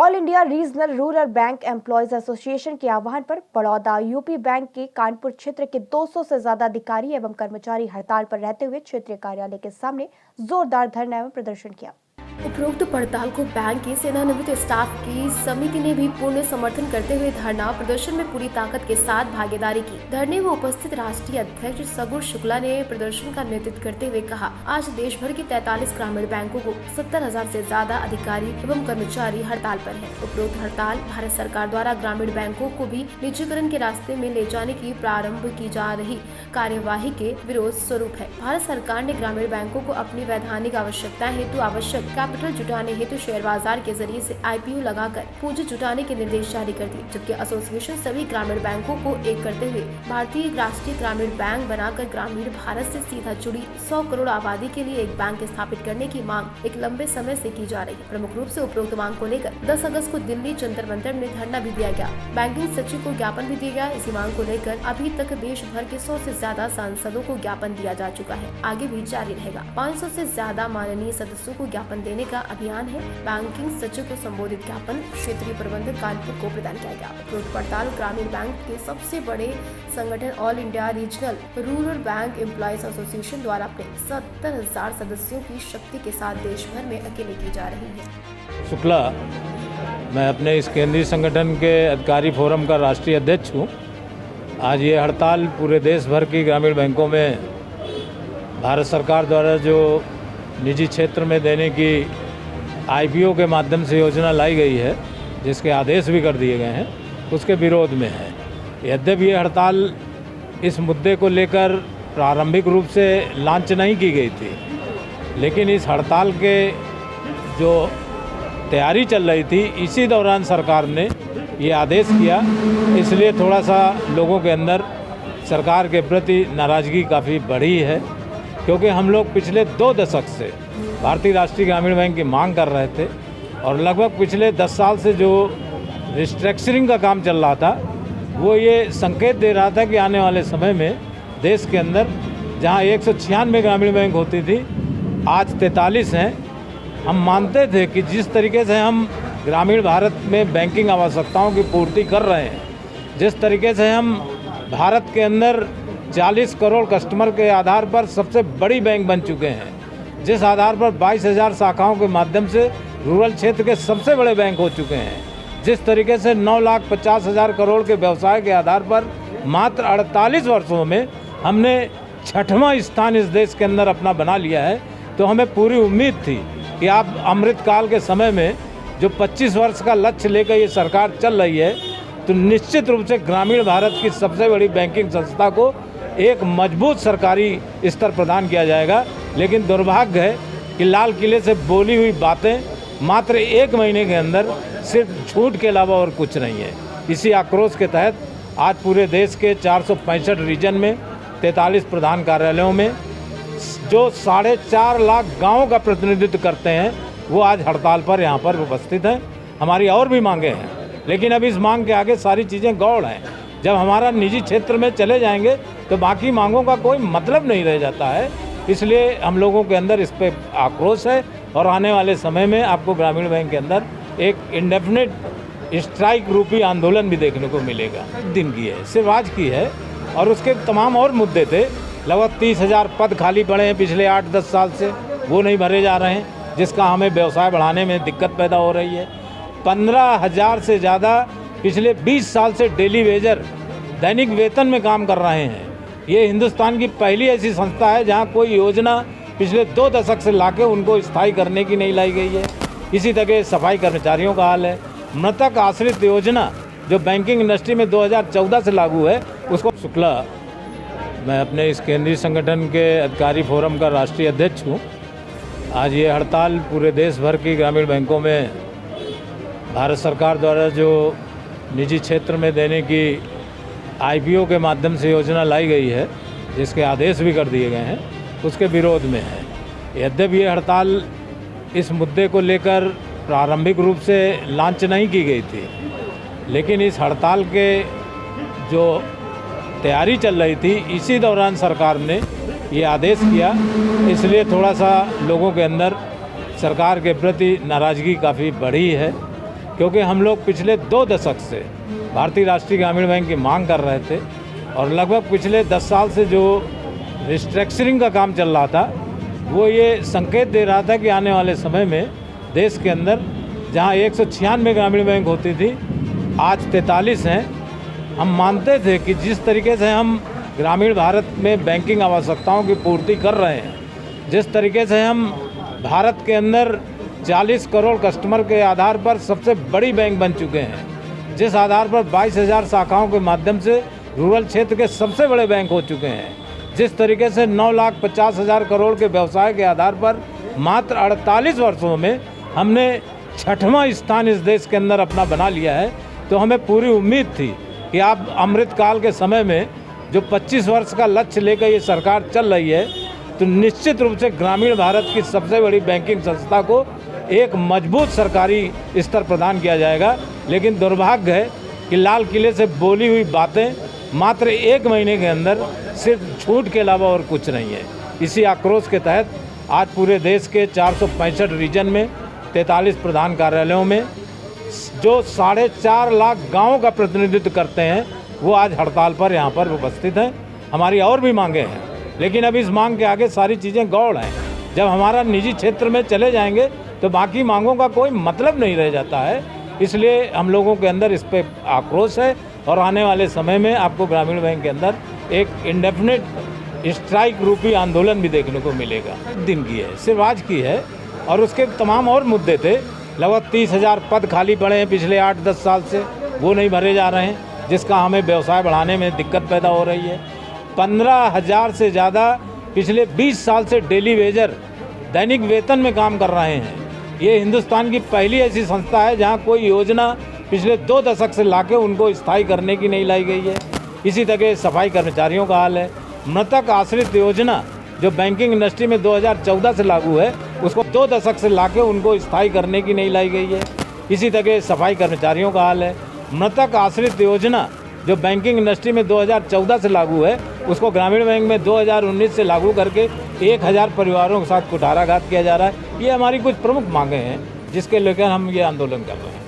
All India regional rural bank employees association के आह्वान पर बड़ौदा यूपी बैंक के कानपुर क्षेत्र के 200 से ज्यादा अधिकारी एवं कर्मचारी हड़ताल पर रहते हुए क्षेत्रीय कार्यालय के सामने जोरदार धरना एवं प्रदर्शन किया। उपरोक्त हड़ताल को बैंक के सेवानिवृत्त स्टाफ की समिति ने भी पूर्ण समर्थन करते हुए धरना प्रदर्शन में पूरी ताकत के साथ भागीदारी की। धरने में उपस्थित राष्ट्रीय अध्यक्ष सगुर शुक्ला ने प्रदर्शन का नेतृत्व करते हुए कहा, आज देश भर के 43 ग्रामीण बैंकों को 70,000 से ज्यादा अधिकारी एवं कर्मचारी हड़ताल पर हैं। उपरोक्त हड़ताल भारत सरकार द्वारा ग्रामीण बैंकों को भी निजीकरण के रास्ते में ले जाने की प्रारंभ की जा रही कार्यवाही के विरोध स्वरूप है। भारत सरकार ने ग्रामीण बैंकों को अपनी वैधानिक आवश्यकता हेतु आवश्यक कैपिटल जुटाने हेतु शेयर बाजार के जरिए से IPO लगाकर पूंजी जुटाने के निर्देश जारी कर दिए, जबकि एसोसिएशन सभी ग्रामीण बैंकों को एक करते हुए भारतीय राष्ट्रीय ग्रामीण बैंक बनाकर ग्रामीण भारत से सीधा जुड़ी 100 करोड़ आबादी के लिए एक बैंक स्थापित करने की मांग एक लंबे समय से की जा रही है। प्रमुख रूप से उपरोक्त मांग को लेकर 10 अगस्त को दिल्ली जंतर मंतर में धरना भी दिया गया। बैंकिंग सचिव को ज्ञापन भी दिया गया। इसी मांग को लेकर अभी तक देश भर के 100 से ज्यादा सांसदों को ज्ञापन दिया जा चुका है, आगे भी जारी रहेगा। 500 से ज्यादा माननीय सदस्यों को ज्ञापन देने का अभियान है। बैंकिंग सचिव को संबोधित ज्ञापन क्षेत्रीय प्रबंधक कानपुर को प्रदान किया गया। उपरोक्त हड़ताल ग्रामीण बैंक के सबसे बड़े संगठन all India regional rural bank employees association द्वारा अपने 70,000 सदस्यों की शक्ति के साथ देश भर में अकेले की जा रही है। शुक्ला, मैं अपने इस केंद्रीय संगठन के अधिकारी फोरम का राष्ट्रीय अध्यक्ष हूँ। आज ये हड़ताल पूरे देश भर की ग्रामीण बैंकों में भारत सरकार द्वारा जो निजी क्षेत्र में देने की IPO के माध्यम से योजना लाई गई है, जिसके आदेश भी कर दिए गए हैं, उसके विरोध में है। यद्यपि ये हड़ताल इस मुद्दे को लेकर प्रारंभिक रूप से लॉन्च नहीं की गई थी, लेकिन इस हड़ताल के जो तैयारी चल रही थी, इसी दौरान सरकार ने ये आदेश किया। इसलिए थोड़ा सा लोगों के अंदर सरकार के प्रति नाराज़गी काफ़ी बढ़ी है, क्योंकि हम लोग पिछले 2 दशक से भारतीय राष्ट्रीय ग्रामीण बैंक की मांग कर रहे थे और लगभग पिछले 10 साल से जो रिस्ट्रक्चरिंग का काम चल रहा था, वो ये संकेत दे रहा था कि आने वाले समय में देश के अंदर जहां 196 ग्रामीण बैंक होती थी, आज 43 हैं। हम मानते थे कि जिस तरीके से हम ग्रामीण भारत में बैंकिंग आवश्यकताओं की पूर्ति कर रहे हैं, जिस तरीके से हम भारत के अंदर 40 करोड़ कस्टमर के आधार पर सबसे बड़ी बैंक बन चुके हैं, जिस आधार पर 22,000 शाखाओं के माध्यम से रूरल क्षेत्र के सबसे बड़े बैंक हो चुके हैं, जिस तरीके से 9,50,000 करोड़ के व्यवसाय के आधार पर मात्र 48 वर्षों में हमने 6वां स्थान इस देश के अंदर अपना बना लिया है, तो हमें पूरी उम्मीद थी कि आप अमृतकाल के समय में जो 25 वर्ष का लक्ष्य लेकर ये सरकार चल रही है, तो निश्चित रूप से ग्रामीण भारत की सबसे बड़ी बैंकिंग संस्था को एक मजबूत सरकारी स्तर प्रदान किया जाएगा। लेकिन दुर्भाग्य है कि लाल किले से बोली हुई बातें मात्र 1 महीने के अंदर सिर्फ झूठ के अलावा और कुछ नहीं है। इसी आक्रोश के तहत आज पूरे देश के 465 रीजन में 43 प्रधान कार्यालयों में जो 4.5 लाख गाँवों का प्रतिनिधित्व करते हैं, वो आज हड़ताल पर यहाँ पर उपस्थित हैं। हमारी और भी मांगे हैं, लेकिन अब इस मांग के आगे सारी चीज़ें गौड़ हैं। जब हमारा निजी क्षेत्र में चले जाएंगे तो बाकी मांगों का कोई मतलब नहीं रह जाता है। इसलिए हम लोगों के अंदर इस पर आक्रोश है और आने वाले समय में आपको ग्रामीण बैंक के अंदर एक इंडेफिनिट स्ट्राइक रूपी आंदोलन भी देखने को मिलेगा। दिन की है, सिर्फ आज की है, और उसके तमाम और मुद्दे थे। लगभग 30,000 पद खाली पड़े हैं पिछले 8-10 साल से, वो नहीं भरे जा रहे हैं, जिसका हमें व्यवसाय बढ़ाने में दिक्कत पैदा हो रही है। 15,000 से ज़्यादा पिछले 20 साल से डेली वेजर दैनिक वेतन में काम कर रहे हैं। ये हिंदुस्तान की पहली ऐसी संस्था है जहां कोई योजना पिछले 2 दशक से लाके उनको स्थायी करने की नहीं लाई गई है। इसी तरह सफाई कर्मचारियों का हाल है। मृतक आश्रित योजना जो बैंकिंग इंडस्ट्री में 2014 से लागू है, उसको शुक्ला, मैं अपने इस केंद्रीय संगठन के अधिकारी फोरम का राष्ट्रीय अध्यक्ष हूँ। आज ये हड़ताल पूरे देश भर की ग्रामीण बैंकों में भारत सरकार द्वारा जो निजी क्षेत्र में देने की IPO के माध्यम से योजना लाई गई है, जिसके आदेश भी कर दिए गए हैं, उसके विरोध में है। यद्यपि ये हड़ताल इस मुद्दे को लेकर प्रारंभिक रूप से लॉन्च नहीं की गई थी, लेकिन इस हड़ताल के जो तैयारी चल रही थी, इसी दौरान सरकार ने ये आदेश किया। इसलिए थोड़ा सा लोगों के अंदर सरकार के प्रति नाराज़गी काफ़ी बढ़ी है। क्योंकि हम लोग पिछले 2 दशक से भारतीय राष्ट्रीय ग्रामीण बैंक की मांग कर रहे थे और लगभग पिछले 10 साल से जो रिस्ट्रक्चरिंग का काम चल रहा था वो ये संकेत दे रहा था कि आने वाले समय में देश के अंदर जहां 196 ग्रामीण बैंक होती थी, आज 43 हैं। हम मानते थे कि जिस तरीके से हम ग्रामीण भारत में बैंकिंग आवश्यकताओं की पूर्ति कर रहे हैं, जिस तरीके से हम भारत के अंदर 40 करोड़ कस्टमर के आधार पर सबसे बड़ी बैंक बन चुके हैं, जिस आधार पर 22,000 शाखाओं के माध्यम से रूरल क्षेत्र के सबसे बड़े बैंक हो चुके हैं, जिस तरीके से 9,50,000 करोड़ के व्यवसाय के आधार पर मात्र 48 वर्षों में हमने 6वां स्थान इस देश के अंदर अपना बना लिया है, तो हमें पूरी उम्मीद थी कि आप अमृतकाल के समय में जो 25 वर्ष का लक्ष्य लेकर ये सरकार चल रही है, तो निश्चित रूप से ग्रामीण भारत की सबसे बड़ी बैंकिंग संस्था को एक मजबूत सरकारी स्तर प्रदान किया जाएगा। लेकिन दुर्भाग्य है कि लाल किले से बोली हुई बातें मात्र 1 महीने के अंदर सिर्फ झूठ के अलावा और कुछ नहीं है। इसी आक्रोश के तहत आज पूरे देश के 465 रीजन में 43 प्रधान कार्यालयों में जो 4.5 लाख गाँवों का प्रतिनिधित्व करते हैं, वो आज हड़ताल पर यहाँ पर उपस्थित हैं। हमारी और भी मांगे हैं, लेकिन अब इस मांग के आगे सारी चीज़ें गौड़ हैं। जब हमारा निजी क्षेत्र में चले जाएंगे तो बाकी मांगों का कोई मतलब नहीं रह जाता है। इसलिए हम लोगों के अंदर इस पर आक्रोश है और आने वाले समय में आपको ग्रामीण बैंक के अंदर एक इंडेफिनिट स्ट्राइक रूपी आंदोलन भी देखने को मिलेगा। दिन की है, सिर्फ आज की है, और उसके तमाम और मुद्दे थे। लगभग 30,000 पद खाली पड़े हैं पिछले 8-10 साल से, वो नहीं भरे जा रहे हैं, जिसका हमें व्यवसाय बढ़ाने में दिक्कत पैदा हो रही है। 15,000 से ज़्यादा पिछले 20 साल से डेली वेजर दैनिक वेतन में काम कर रहे हैं। ये हिंदुस्तान की पहली ऐसी संस्था है जहां कोई योजना पिछले 2 दशक से लाके उनको स्थायी करने की नहीं लाई गई है। इसी तरह सफाई कर्मचारियों का हाल है। मृतक आश्रित योजना जो बैंकिंग इंडस्ट्री में 2014 से लागू है, उसको 2 दशक से लाके उनको स्थायी करने की नहीं लाई गई है। इसी तरह सफाई कर्मचारियों का हाल है। मृतक आश्रित योजना जो बैंकिंग इंडस्ट्री में 2014 से लागू है, उसको ग्रामीण बैंक में 2019 से लागू करके 1,000 परिवारों के साथ कुठाराघात किया जा रहा है। ये हमारी कुछ प्रमुख मांगे हैं जिसके लेकर हम ये आंदोलन कर रहे हैं।